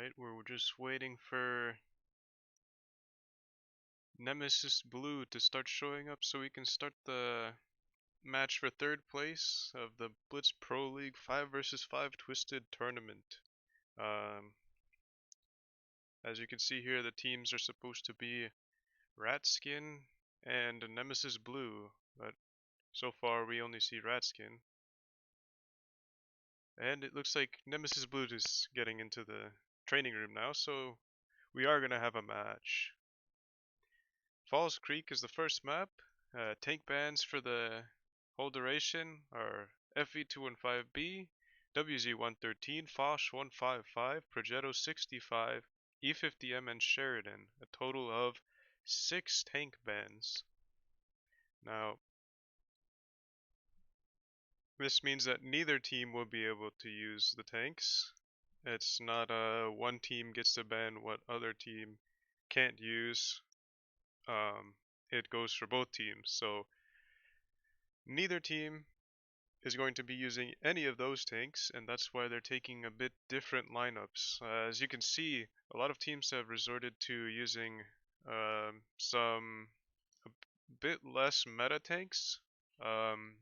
Alright, we're just waiting for Nemesis Blue to start showing up so we can start the match for third place of the Blitz Pro League 5 vs 5 Twisted Tournament. Um, as you can see here, the teams are supposed to be Ratskin and Nemesis Blue, but so far we only see Ratskin. And it looks like Nemesis Blue is getting into the training room now, so we are going to have a match. Falls Creek is the first map. Tank bans for the whole duration are FV215B, WZ113, Foch 155, Progetto 65, E50M, and Sheridan. A total of 6 tank bans. Now, this means that neither team will be able to use the tanks. It's not one team gets to ban what other team can't use. It goes for both teams. So neither team is going to be using any of those tanks, and that's why they're taking a bit different lineups. As you can see, a lot of teams have resorted to using some a bit less meta tanks. Um,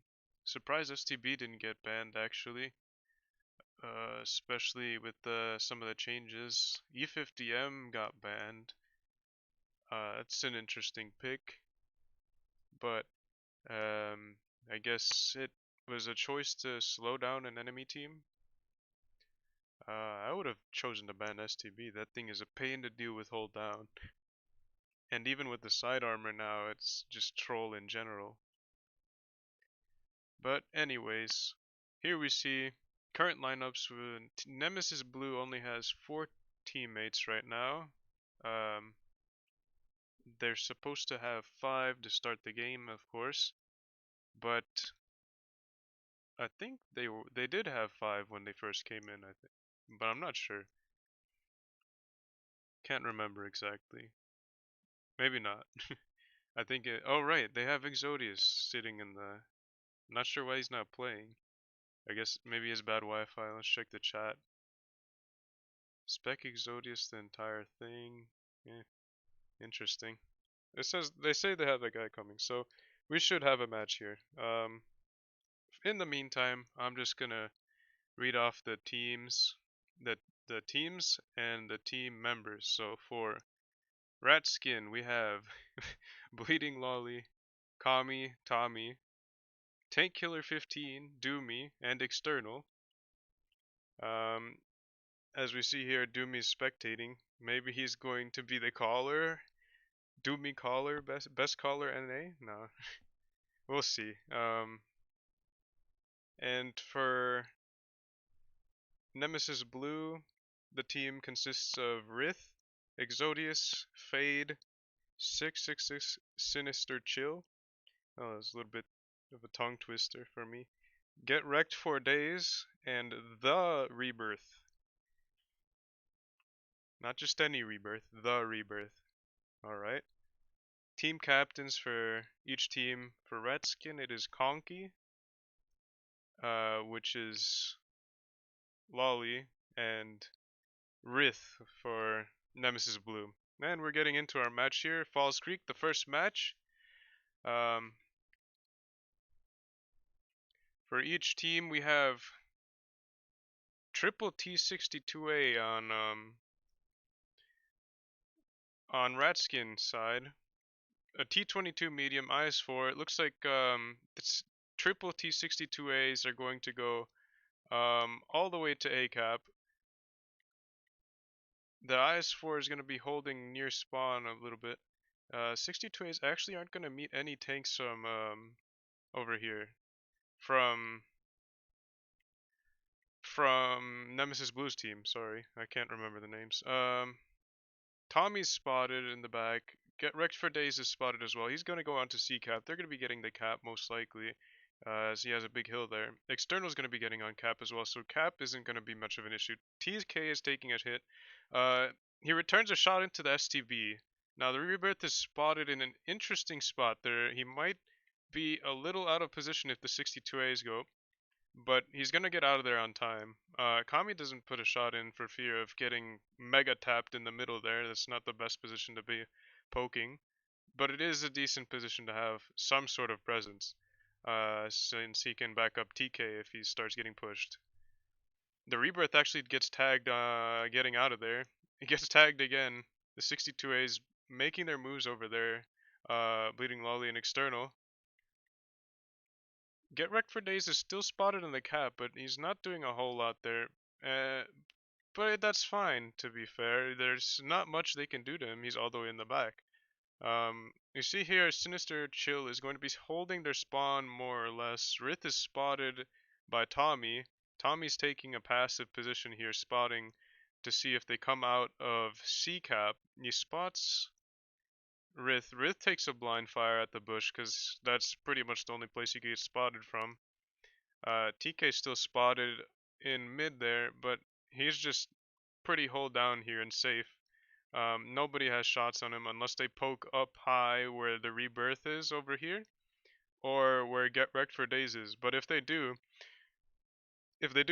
Surprised STB didn't get banned actually, especially with some of the changes. E50M got banned. It's an interesting pick, but I guess it was a choice to slow down an enemy team. I would have chosen to ban STB. That thing is a pain to deal with hold down. And even with the side armor now, it's just troll in general. But anyways, here we see current lineups. Nemesis Blue only has 4 teammates right now. They're supposed to have 5 to start the game, of course. But I think they did have 5 when they first came in, I think. But I'm not sure. Can't remember exactly. Maybe not. I think it. Oh right, they have Exodius sitting in the. Not sure why he's not playing. I guess maybe his bad Wi-Fi. Let's check the chat. Spec Exodius the entire thing. Eh, interesting. It says they say they have a guy coming, so we should have a match here. In the meantime, I'm just gonna read off the teams, the teams and the team members. So for Ratskin, we have Bleeding Lolly, Kami, Tommy, Tank Killer 15, Doomy, and External. Um, as we see here, Doomy's spectating. Maybe he's going to be the caller. Doomy caller, best caller NA? No, we'll see. And for Nemesis Blue, the team consists of Rith, Exodius, Fade, 666 Sinister Chill. Oh, that's a little bit of a tongue twister for me. Get Wrecked for Days, and The Rebirth. Not just any rebirth, The Rebirth. Alright. Team captains for each team. For Redskin, it is Conky, which is Lolly, and Rith for Nemesis Blue. And we're getting into our match here. Falls Creek, the first match. Um, for each team, we have triple T62A on Ratskin side, a T22 medium, IS4. It looks like this triple T62As are going to go all the way to A cap. The IS4 is going to be holding near spawn a little bit. 62As actually aren't going to meet any tanks from over here. From Nemesis Blue's team. Sorry, I can't remember the names. Tommy's spotted in the back. Get Wrecked for Days is spotted as well. He's going to go on to C cap. They're going to be getting the cap most likely, as he has a big hill there. External's going to be getting on cap as well, so cap isn't going to be much of an issue. TK is taking a hit. He returns a shot into the STB. Now the Rebirth is spotted in an interesting spot there. He might be a little out of position if the 62As go. but he's gonna get out of there on time. Kami doesn't put a shot in for fear of getting mega tapped in the middle there. That's not the best position to be poking, but it is a decent position to have some sort of presence, since he can back up TK if he starts getting pushed. The rebirth actually gets tagged getting out of there. It gets tagged again. The 62As making their moves over there. Bleeding Lolly and external. Get wrecked for days is still spotted in the cap, but he's not doing a whole lot there. Uh, but that's fine, to be fair. There's not much they can do to him. He's all the way in the back. You see here, Sinister Chill is going to be holding their spawn more or less. Rith is spotted by Tommy. Tommy's taking a passive position here, spotting to see if they come out of C cap. He spots Rith. Rith takes a blind fire at the bush because that's pretty much the only place he can get spotted from. TK still spotted in mid there, but he's just pretty hold down here and safe. Nobody has shots on him unless they poke up high where the rebirth is over here, or where get wrecked for days is. But if they do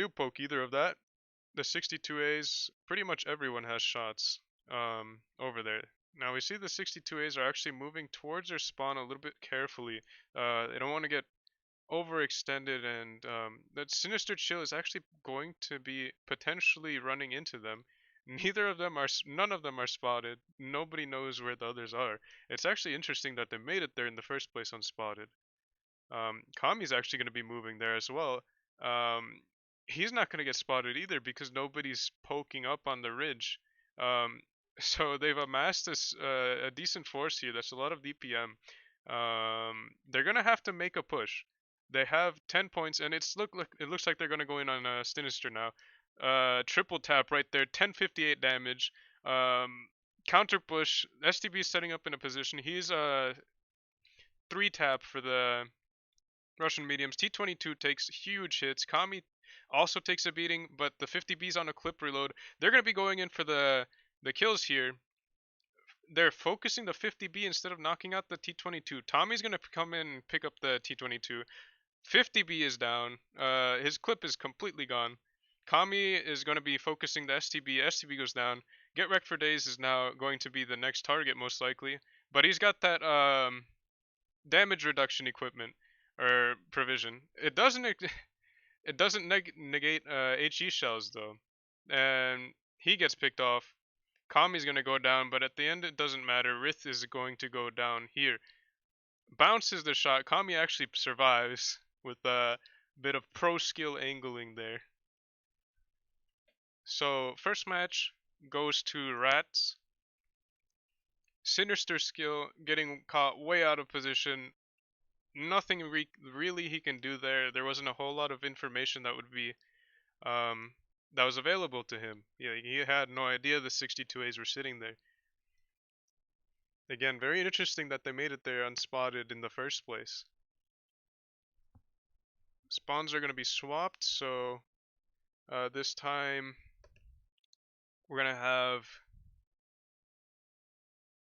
poke either of that, the 62As, pretty much everyone has shots over there. Now we see the 62As are actually moving towards their spawn a little bit carefully. They don't want to get overextended, and that Sinister Chill is actually going to be potentially running into them. None of them are spotted. Nobody knows where the others are. It's actually interesting that they made it there in the first place unspotted. Kami's actually going to be moving there as well. Um, he's not going to get spotted either because nobody's poking up on the ridge. Um, so they've amassed a decent force here. That's a lot of DPM. They're going to have to make a push. They have 10 points, and it looks like they're going to go in on Sinister now. Triple tap right there, 1058 damage. Counter push. STB is setting up in a position. He's 3 tap for the Russian mediums. T22 takes huge hits. Kami also takes a beating, but the 50B's on a clip reload. They're going to be going in for the kills here. They're focusing the 50B instead of knocking out the T22. Tommy's going to come in and pick up the T22. 50B is down. His clip is completely gone. Kami is going to be focusing the STB. STB goes down. Get wrecked for days is now going to be the next target most likely. But he's got that damage reduction equipment or provision. It doesn't negate HE shells though, and he gets picked off. Kami's gonna go down, but at the end it doesn't matter. Rith is going to go down here. Bounces the shot. Kami actually survives with a bit of pro skill angling there. So first match goes to Rats. Sinister skill getting caught way out of position. Nothing really he can do there. There wasn't a whole lot of information that would be um, that was available to him. Yeah, he had no idea the 62As were sitting there. Again, very interesting that they made it there unspotted in the first place. Spawns are going to be swapped, so this time we're going to have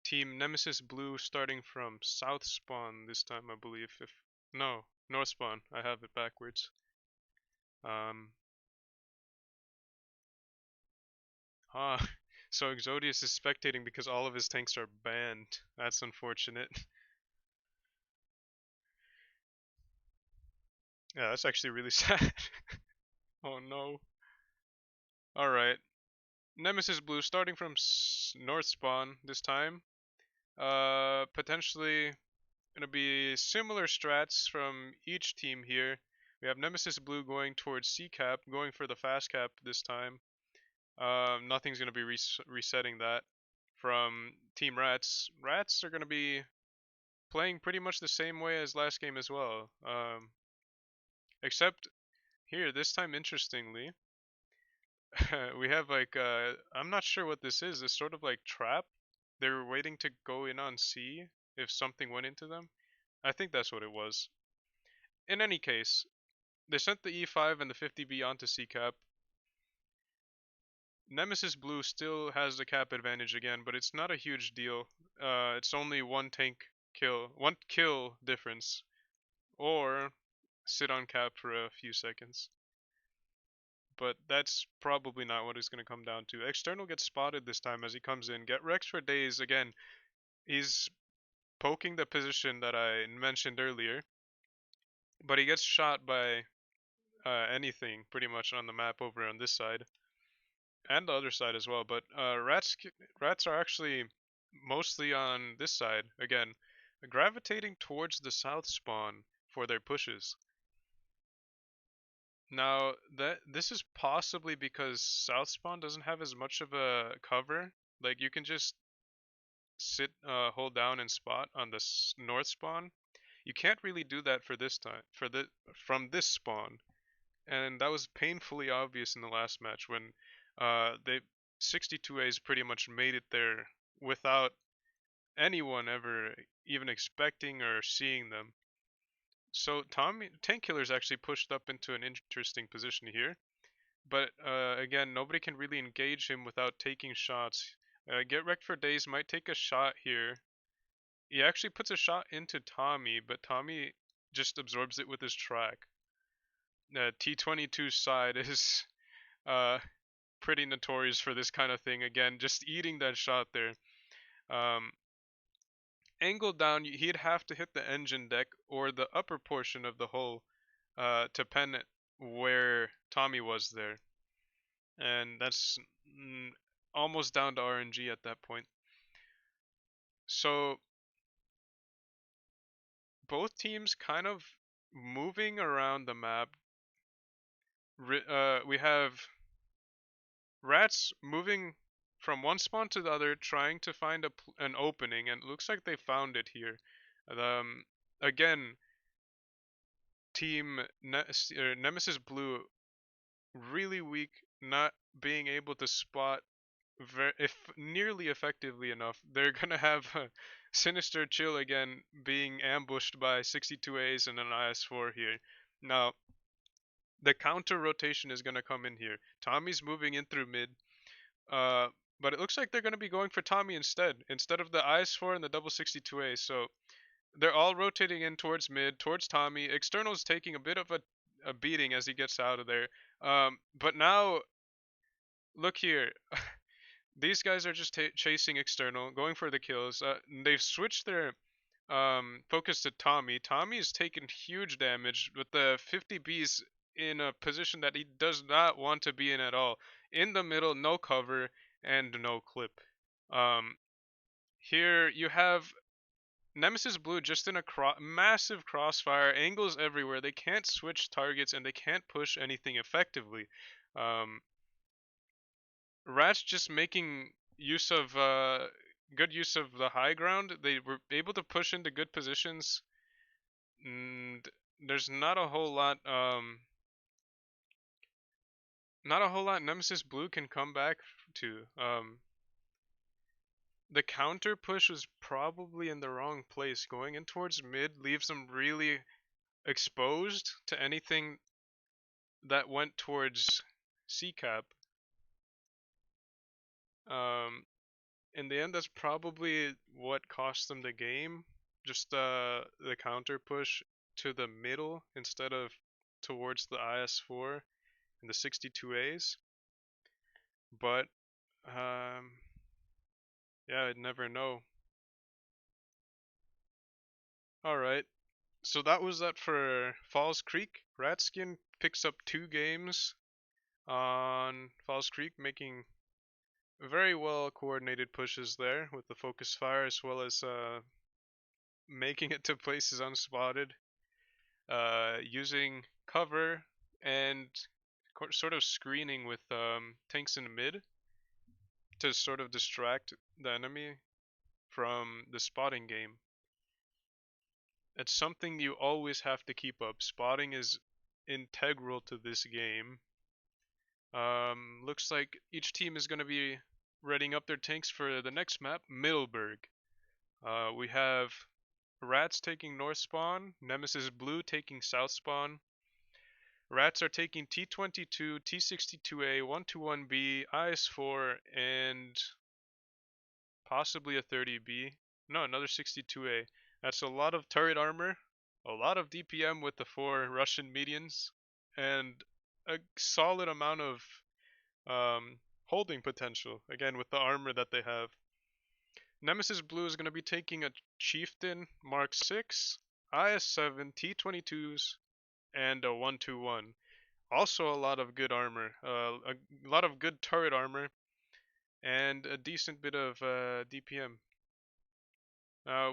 Team Nemesis Blue starting from South Spawn this time, I believe. No, North Spawn. I have it backwards. Um, ah, so Exodius is spectating because all of his tanks are banned. That's unfortunate. Yeah, that's actually really sad. Oh no. Alright. Nemesis Blue starting from North Spawn this time. Potentially gonna be similar strats from each team here. We have Nemesis Blue going towards C cap, going for the fast cap this time. Nothing's gonna be resetting that. From Team Rats, Rats are gonna be playing pretty much the same way as last game as well. Except here, this time interestingly, we have like I'm not sure what this is. It's sort of like trap. They were waiting to go in on C if something went into them. I think that's what it was. In any case, they sent the E5 and the 50B onto C cap. Nemesis Blue still has the cap advantage again, but it's not a huge deal. It's only one kill difference. Or sit on cap for a few seconds. But that's probably not what it's going to come down to. External gets spotted this time as he comes in. Get Rex for days again. He's poking the position that I mentioned earlier, but he gets shot by anything pretty much on the map over on this side and the other side as well. But rats are actually mostly on this side again, gravitating towards the south spawn for their pushes. Now that this is possibly because south spawn doesn't have as much of a cover. Like you can just hold down and spot on the north spawn. You can't really do that for this time for the from this spawn, and that was painfully obvious in the last match when they 62A's pretty much made it there without anyone ever even expecting or seeing them. So Tommy Tank Killer's actually pushed up into an interesting position here, but again, nobody can really engage him without taking shots. Get Wrecked for Days might take a shot here. He actually puts a shot into Tommy, but Tommy just absorbs it with his track. T22's side is uh, pretty notorious for this kind of thing. Again, just eating that shot there. Um, Angled down, he'd have to hit the engine deck or the upper portion of the hull to pen it where Tommy was there. And that's almost down to RNG at that point. So both teams kind of moving around the map. We have rats moving from one spawn to the other, trying to find an opening, and it looks like they found it here. Again, Nemesis Blue really weak, not being able to spot if nearly effectively enough. They're gonna have Sinister Chill again being ambushed by 62As and an IS4 here. Now, the counter rotation is gonna come in here. Tommy's moving in through mid. Uh, but it looks like they're going to be going for Tommy instead of the IS4 and the double 62A. So they're all rotating in towards mid, towards Tommy. External's taking a bit of a beating as he gets out of there. But now, look here. These guys are just chasing External, going for the kills. They've switched their focus to Tommy. Tommy is taking huge damage with the 50Bs in a position that he does not want to be in at all. In the middle, no cover and no clip. Um, Here you have Nemesis Blue just in a massive crossfire, angles everywhere. They can't switch targets and they can't push anything effectively. Um, Rat's just making use of good use of the high ground. They were able to push into good positions. And there's not a whole lot Nemesis Blue can come back to. The counter push was probably in the wrong place. Going in towards mid leaves them really exposed to anything that went towards C cap. Um, in the end, that's probably what cost them the game. Just the counter push to the middle instead of towards the IS4 and the 62As. But yeah, I'd never know. All right. So that was that for Falls Creek. Ratskin picks up 2 games on Falls Creek, making very well coordinated pushes there with the focus fire as well as making it to places unspotted, using cover and sort of screening with tanks in the mid to sort of distract the enemy from the spotting game. It's something you always have to keep up. Spotting is integral to this game. Looks like each team is going to be readying up their tanks for the next map, Middleburg. We have Rats taking North Spawn, Nemesis Blue taking South Spawn. Rats are taking T22, T62A, 121B, IS4, and possibly a 30B. No, another 62A. That's a lot of turret armor. a lot of DPM with the 4 Russian medians, and a solid amount of holding potential, again, with the armor that they have. Nemesis Blue is going to be taking a Chieftain Mark 6, IS-7, T-22s, and a 121. Also a lot of good armor, a lot of good turret armor, and a decent bit of DPM.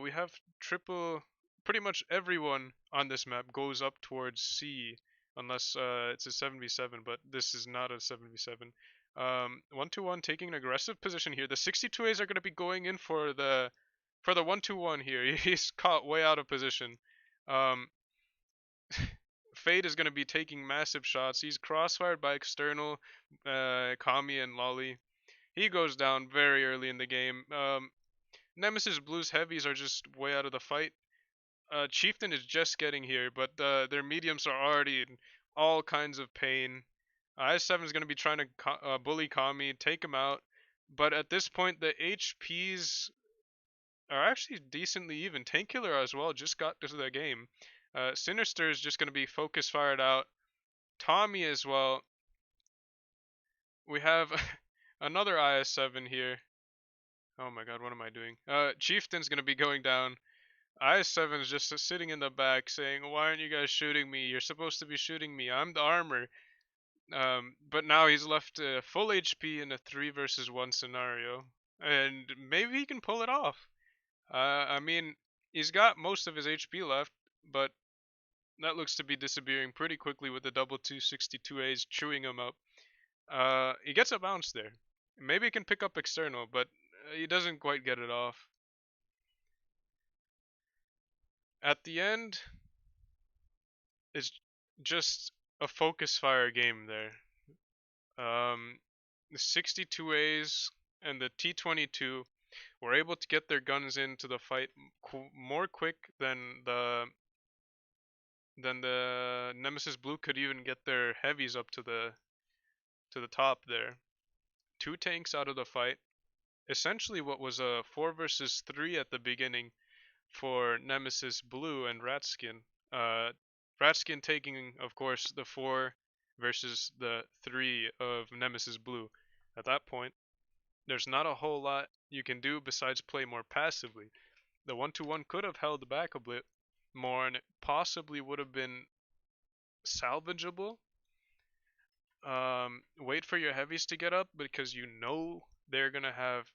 We have triple. Pretty much everyone on this map goes up towards C, unless it's a 7v7, but this is not a 7v7. 121 taking an aggressive position here. The 62As are going to be going in for the 121 here. He's caught way out of position. Um, Fade is going to be taking massive shots. He's crossfired by external Kami and Lolly. He goes down very early in the game. Nemesis Blue's heavies are just way out of the fight. Chieftain is just getting here, but their mediums are already in all kinds of pain. IS-7 is going to be trying to bully Kami, take him out, but at this point the HPs are actually decently even. Tank Killer as well just got to the game. Sinister is just going to be focus fired out. Tommy as well. We have another IS-7 here. Oh my god, what am I doing? Chieftain's going to be going down. IS-7 is just sitting in the back saying, "Why aren't you guys shooting me? You're supposed to be shooting me. I'm the armor." But now he's left full HP in a 3 versus 1 scenario, and maybe he can pull it off. I mean, he's got most of his HP left, but that looks to be disappearing pretty quickly with the double 262As chewing him up. He gets a bounce there. Maybe he can pick up external, but he doesn't quite get it off. At the end, it's just a focus fire game there. The 62As and the T-22 were able to get their guns into the fight more quick than the Nemesis Blue could even get their heavies up to the top there. 2 tanks out of the fight. Essentially what was a 4 versus 3 at the beginning for Nemesis Blue and Ratskin. Ratskin taking, of course, the 4 versus the 3 of Nemesis Blue. At that point, there's not a whole lot you can do besides play more passively. The 1-1 could have held back a bit more and it possibly would have been salvageable. Wait for your heavies to get up because you know they're going to have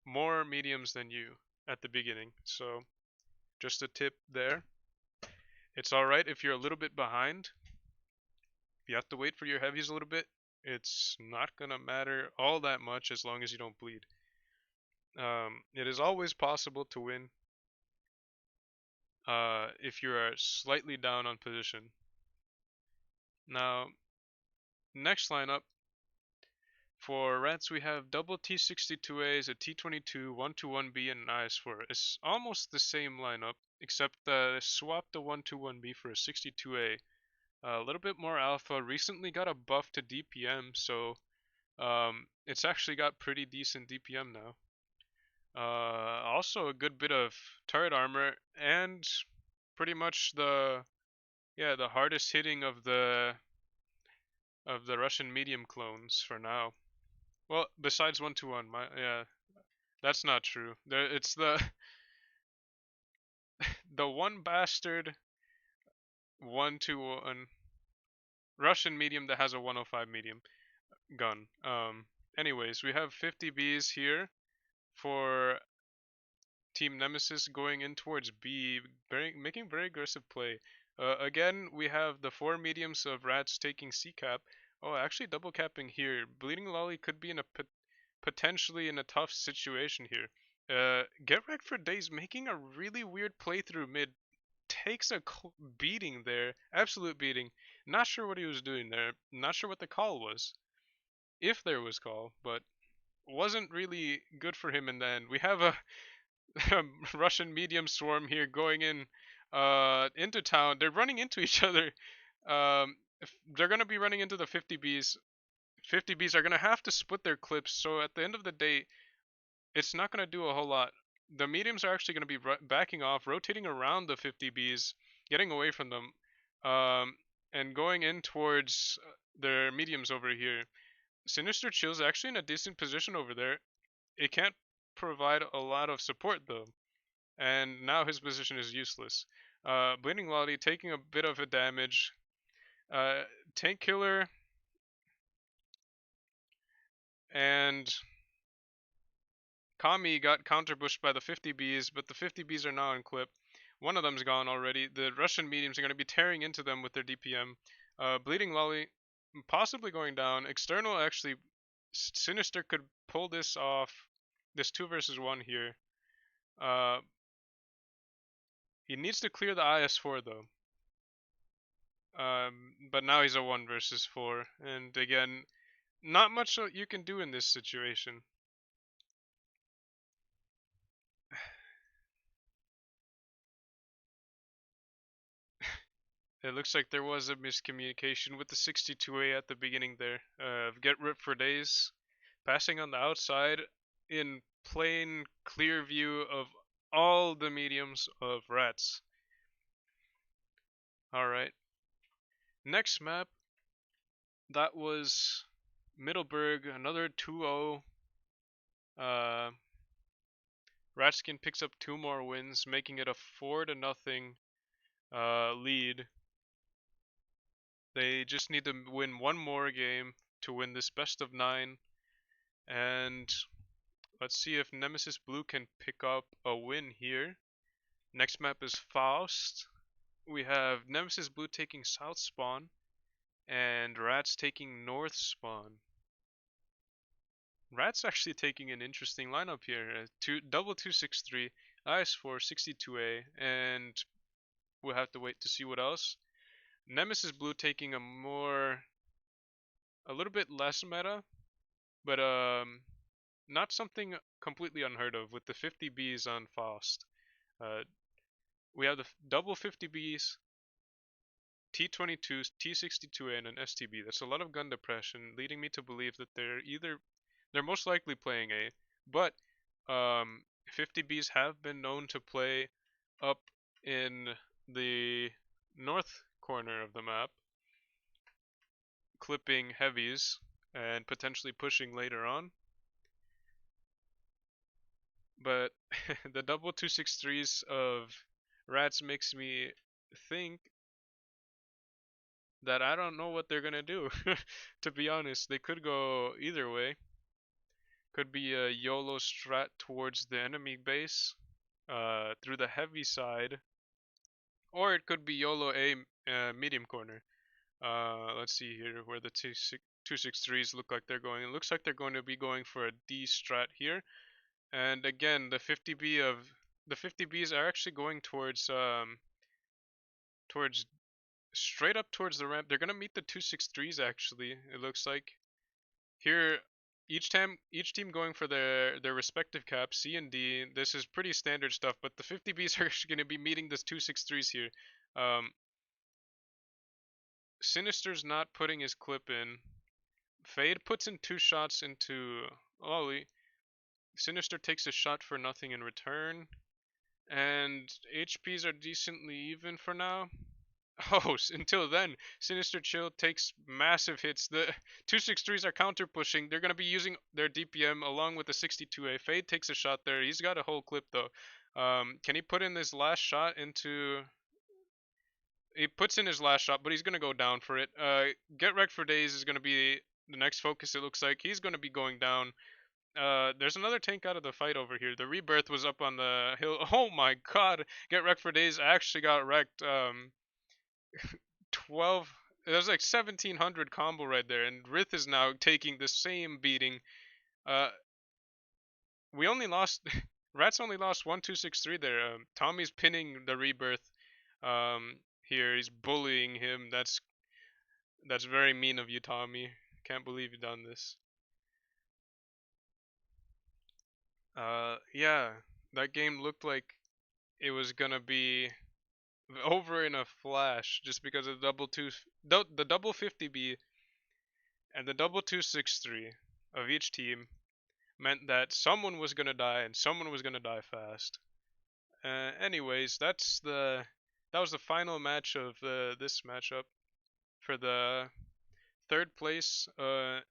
more mediums than you at the beginning. So just a tip there. It's alright if you're a little bit behind. If you have to wait for your heavies a little bit, it's not going to matter all that much as long as you don't bleed. It is always possible to win if you are slightly down on position. Now, next lineup. For Rats, we have double T62As, a T22, 121B, and an IS4. It's almost the same lineup, except they swapped the 121B for a 62A. A little bit more alpha. Recently got a buff to DPM, so it's actually got pretty decent DPM now. Also a good bit of turret armor and pretty much the hardest hitting of the Russian medium clones for now. Well, besides 1-1, yeah, that's not true. It's the the one bastard 1-1 Russian medium that has a 105 medium gun. Anyways, we have 50 Bs here for Team Nemesis going in towards B, making very aggressive play. Again, we have the 4 mediums of Rats taking C cap. Oh, actually double capping here. Bleeding Lolly could be in a potentially in a tough situation here. Get Wrecked for Days making a really weird playthrough mid. Takes a beating there. Absolute beating. Not sure what he was doing there. Not sure what the call was. If there was call, but wasn't really good for him in the end. We have a Russian medium swarm here going in into town. They're running into each other. They're gonna be running into the 50 Bs. 50 Bs are gonna have to split their clips. So at the end of the day, it's not gonna do a whole lot. the mediums are actually going to be backing off, rotating around the 50Bs, getting away from them, um, and going in towards their mediums over here. Sinister Chill's actually in a decent position over there. It can't provide a lot of support though, and now his position is useless. Bleeding Lolly taking a bit of a damage. Uh, Tank Killer and Kami got counterbushed by the 50Bs, but the 50Bs are now in clip. One of them's gone already. The Russian mediums are going to be tearing into them with their DPM. Bleeding Lolly possibly going down. External actually, Sinister could pull this off. This 2 versus 1 here. Uh, he needs to clear the IS4 though. But now he's a 1 versus 4. And again, not much you can do in this situation. It looks like there was a miscommunication with the 62A at the beginning there. Get ripped for days. Passing on the outside in plain, clear view of all the mediums of rats. Alright. Next map, that was Middleburg, another 2-0. Ratskin picks up 2 more wins, making it a 4-0 lead. They just need to win one more game to win this best of 9. And let's see if Nemesis Blue can pick up a win here. Next map is Faust. We have Nemesis Blue taking South Spawn and Rats taking North Spawn. Rats actually taking an interesting lineup here. Double 263, IS4, 62A, and we'll have to wait to see what else. Nemesis Blue taking a little bit less meta, but not something completely unheard of with the 50Bs on Faust. We have the double 50Bs, T22s, T62A, and an STB. That's a lot of gun depression, leading me to believe that they're most likely playing A, but 50Bs have been known to play up in the north corner of the map, clipping heavies and potentially pushing later on. But the double 263s of Rats makes me think that I don't know what they're gonna do. To be honest, they could go either way. Could be a YOLO strat towards the enemy base through the heavy side, or it could be YOLO A medium corner. Let's see here where the 263s look like they're going. It looks like they're going to be going for a D strat here. And again, the 50Bs are actually going towards straight up towards the ramp. They're gonna meet the 263s actually. It looks like here each team going for their respective caps C and D. This is pretty standard stuff, but the 50Bs are actually gonna be meeting this 263s here. Sinister's not putting his clip in. Fade puts in 2 shots into Ollie. Sinister takes a shot for nothing in return. And HPs are decently even for now. Oh, until then, Sinister Chill takes massive hits. The 263s are counter pushing. They're going to be using their DPM along with the 62A. Fade takes a shot there. He's got a whole clip though. Can he put in his last shot into... He puts in his last shot, but he's going to go down for it. Get Wrecked for Days is going to be the next focus, it looks like. He's going to be going down. There's another tank out of the fight over here. The Rebirth was up on the hill. Oh my god! Get Wrecked for Days actually got wrecked. 12... It was like 1700 combo right there, and Rith is now taking the same beating. Uh, we only lost... Rats only lost 1-2-6-3 there. Tommy's pinning the Rebirth. Here he's bullying him. That's very mean of you, Tommy. Can't believe you've done this. Yeah, that game looked like it was gonna be over in a flash just because of the double 50B and the double 263 of each team. meant that someone was gonna die and someone was gonna die fast. Anyways, that was the final match of this matchup for the third place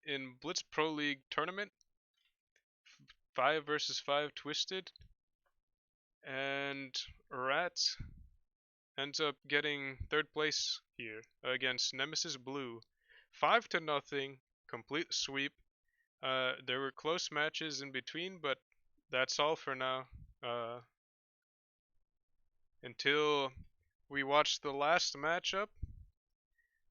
in Blitz Pro League tournament, 5 versus 5 Twisted, and Rat ends up getting third place here against Nemesis Blue, 5-0, complete sweep. There were close matches in between, but that's all for now. Until we watch the last matchup,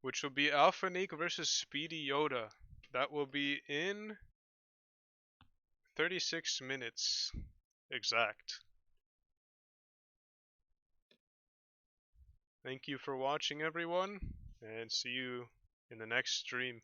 which will be Alphanique versus Speedy Yoda. That will be in 36 minutes exact. Thank you for watching, everyone, and see you in the next stream.